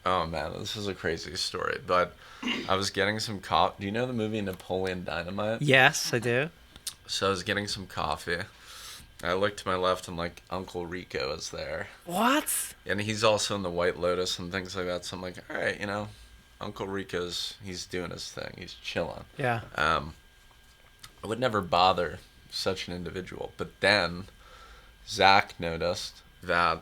Oh man, this is a crazy story. But I was getting some coffee. Do you know the movie Napoleon Dynamite? Yes, I do. So I was getting some coffee. I looked to my left and like Uncle Rico is there. What? And he's also in the White Lotus and things like that. So I'm like, all right, Uncle Rico's, he's doing his thing. He's chilling. Yeah. I would never bother such an individual. But then Zack noticed that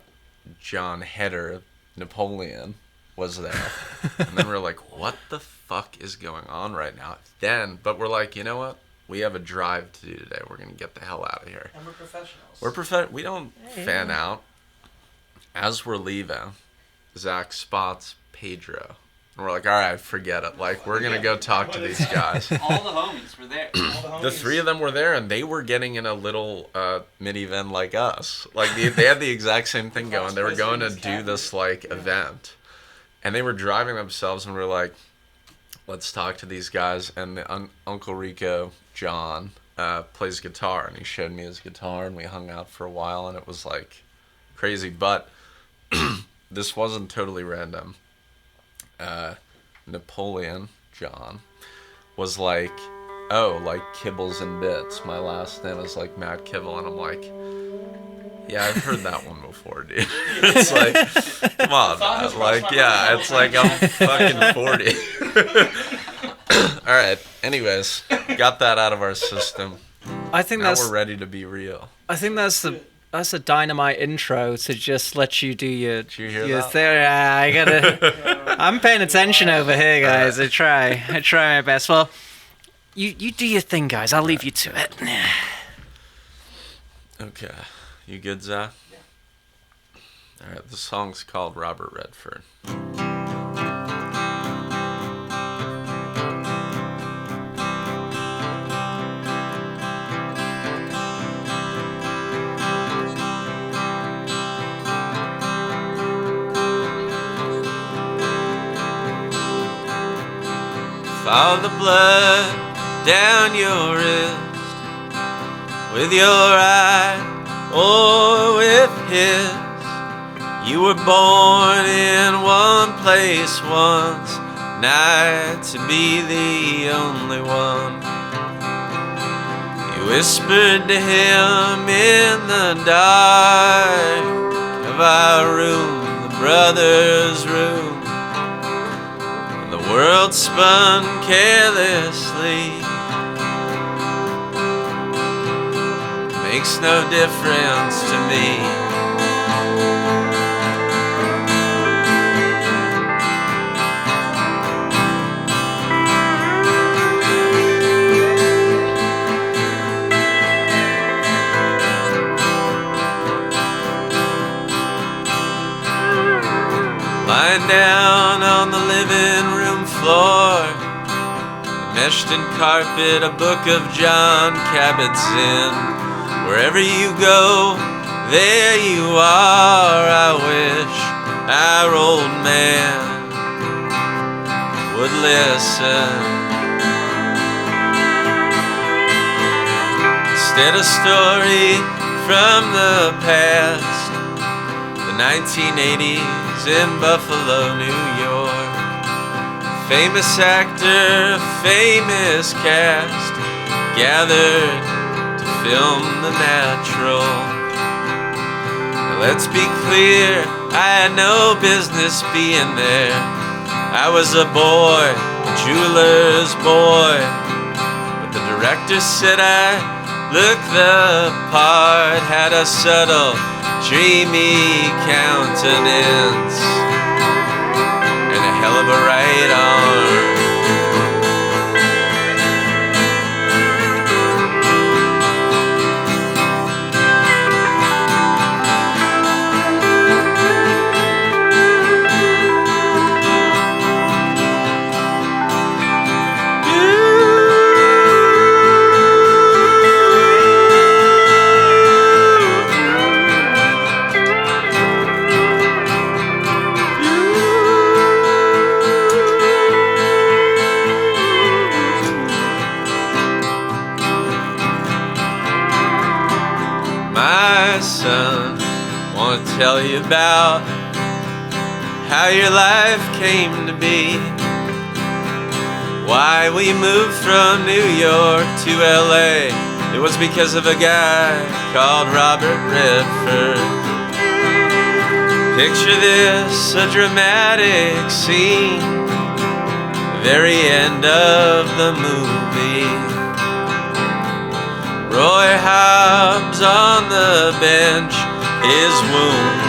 John Heder, Napoleon, was there. And then we're like, what the fuck is going on right now? But we're like, you know what? We have a drive to do today. We're going to get the hell out of here. And we're professionals. We don't fan out. As we're leaving, Zack spots Pedro. And we're like, all right, forget it. Like, we're going to go talk to these guys. All the homies were there. The three of them were there, and they were getting in a little minivan like us. Like, they had the exact same thing going. They were going to do this, like, event. And they were driving themselves, and we're like, let's talk to these guys. And Uncle Rico, John, plays guitar, and he showed me his guitar, and we hung out for a while, and it was, like, crazy. But this wasn't totally random. Napoleon, John, was like, oh, like Kibbles and Bits. My last name is like Matt Kivel, and I'm like, yeah, I've heard that one before, dude. It's like, come on, man. Like, yeah, it's like I'm fucking 40. All right. Anyways, got that out of our system. I think Now that's we're ready to be real. I think that's a dynamite intro to just let you do your Did you hear your that? thing. I gotta. I'm paying attention over here, guys. I try my best. Well, you do your thing, guys. I'll leave you to it. Okay. You good, Zack? Yeah. All right. The song's called Robert Redford. Follow the blood down your wrist with your eye or with his. You were born in one place once, night to be the only one. You whispered to him in the dark of our room, the brother's room. The world spun carelessly. Makes no difference to me. Lying down on the living room floor, meshed in carpet, a book of John Kabat-Zinn. Wherever you go, there you are. I wish our old man would listen. Instead a story from the past, the 1980s in Buffalo, New York. Famous actor, famous cast gathered to film The Natural. Let's be clear, I had no business being there. I was a boy, a jeweler's boy, but the director said I looked the part, had a subtle, dreamy countenance and a hell of a right arm. My son, wanna tell you about how your life came to be, why we moved from New York to L.A. It was because of a guy called Robert Redford. Picture this, a dramatic scene, the very end of the movie. Roy Hobbs on the bench, his wound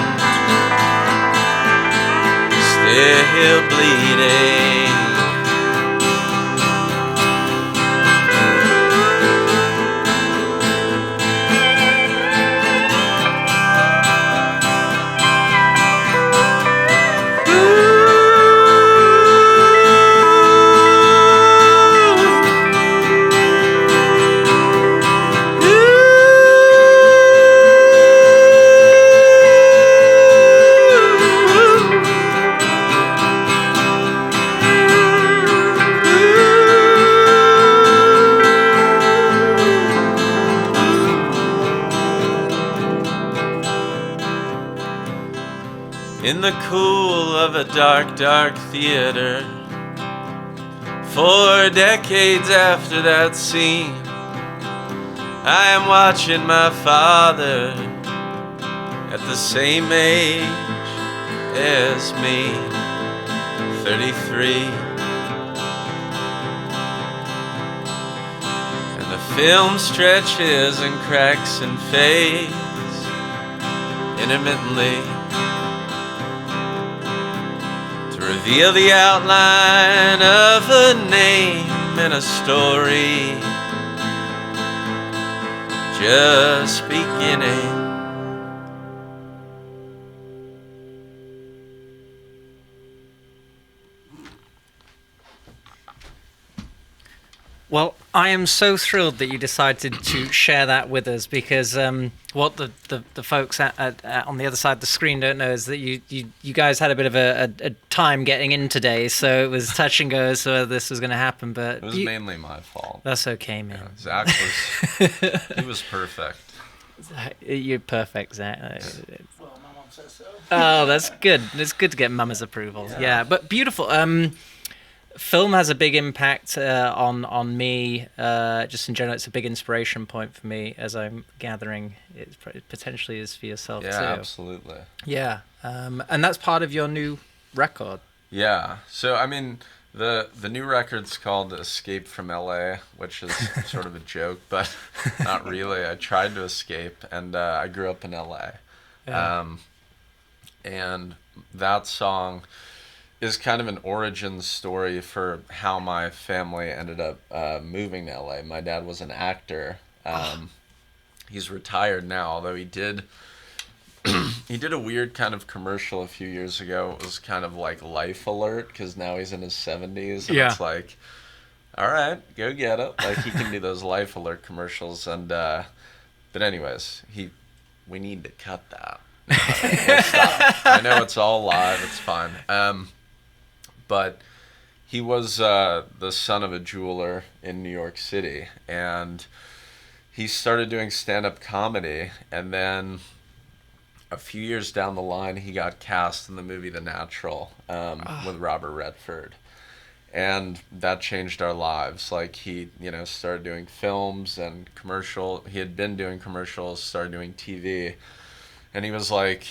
still bleeding. In the cool of a dark, dark theater, 4 decades after that scene, I am watching my father at the same age as me, 33. And the film stretches and cracks and fades intermittently, reveal the outline of a name and a story just beginning. Well, I am so thrilled that you decided to share that with us, because what the folks on the other side of the screen don't know is that you guys had a bit of a time getting in today, so it was touch and go as to whether this was going to happen. But it was mainly my fault. That's okay, man. Yeah, Zack was he was perfect. You're perfect, Zack. Well, my mom says so. Oh, that's good. It's good to get Mama's approval. Yeah, but beautiful. Film has a big impact on me. Just in general, it's a big inspiration point for me, as I'm gathering it potentially is for yourself too. Yeah, absolutely. Yeah, and that's part of your new record. Yeah. So I mean, the new record's called Escape From L.A, which is sort of a joke, but not really. I tried to escape, and I grew up in L.A. Yeah. And that song is kind of an origin story for how my family ended up moving to LA. My dad was an actor. He's retired now, although he did he did a weird kind of commercial a few years ago. It was kind of like Life Alert, because now he's in his 70s. And Yeah. It's like, all right, go get it. Like, he can do those Life Alert commercials. And but anyways, we need to cut that. No, we'll stop. I know it's all live. It's fine. But he was the son of a jeweler in New York City, and he started doing stand-up comedy, and then a few years down the line, he got cast in the movie The Natural with Robert Redford, and that changed our lives. Like, he, started doing films and commercial. He had been doing commercials, started doing TV, and he was like,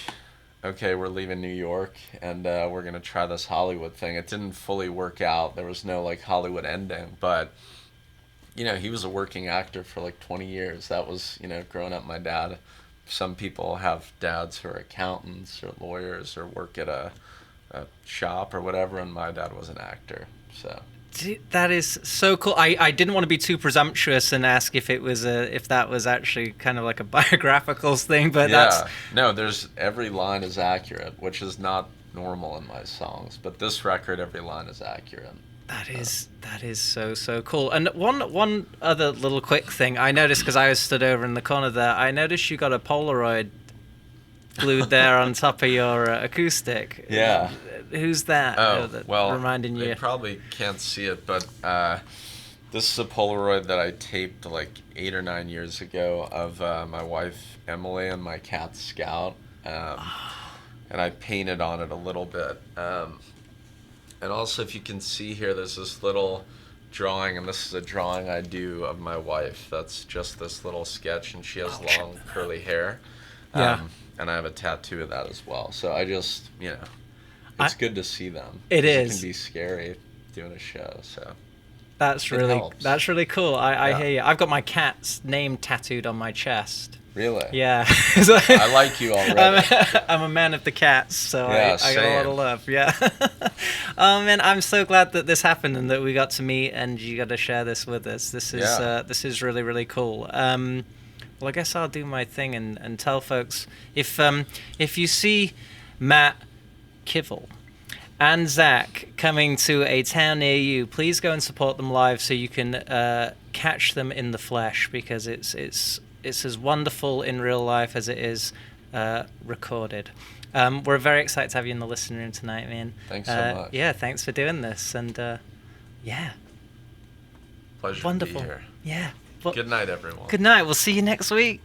okay, we're leaving New York, and we're going to try this Hollywood thing. It didn't fully work out. There was no, Hollywood ending. But, he was a working actor for, 20 years. That was, growing up, my dad. Some people have dads who are accountants or lawyers or work at a shop or whatever, and my dad was an actor, so... That is so cool. I didn't want to be too presumptuous and ask if that was actually kind of like a biographical thing, but yeah. No, every line is accurate, which is not normal in my songs. But this record, every line is accurate. That is so cool. And one other little quick thing I noticed, because I was stood over in the corner there. I noticed you got a Polaroid glued there on top of your acoustic. Yeah. Who's that? Oh, well, reminding you. They probably can't see it, but this is a Polaroid that I taped 8 or 9 years ago of my wife Emily and my cat Scout. and I painted on it a little bit. And also, if you can see here, there's this little drawing, and this is a drawing I do of my wife. That's just this little sketch, and she has long curly hair. Yeah. And I have a tattoo of that as well. So I just, it's good to see them. It 'cause is. It can be scary doing a show, so. That's It really helps. cool. I Yeah. hear you. I've got my cat's name tattooed on my chest. Really? Yeah. I like you already. I'm a man of the cats, so Yeah, I got a lot same. of love. Yeah. Man, I'm so glad that this happened and that we got to meet and you got to share this with us. This is really, really cool. Well, I guess I'll do my thing and tell folks if you see Matt Kivel and Zack coming to a town near you, please go and support them live so you can catch them in the flesh, because it's as wonderful in real life as it is recorded. We're very excited to have you in the listening room tonight, man. Thanks so much. Yeah, thanks for doing this, and Pleasure wonderful. to be here. Yeah. Well, Good night, everyone. good night. We'll see you next week.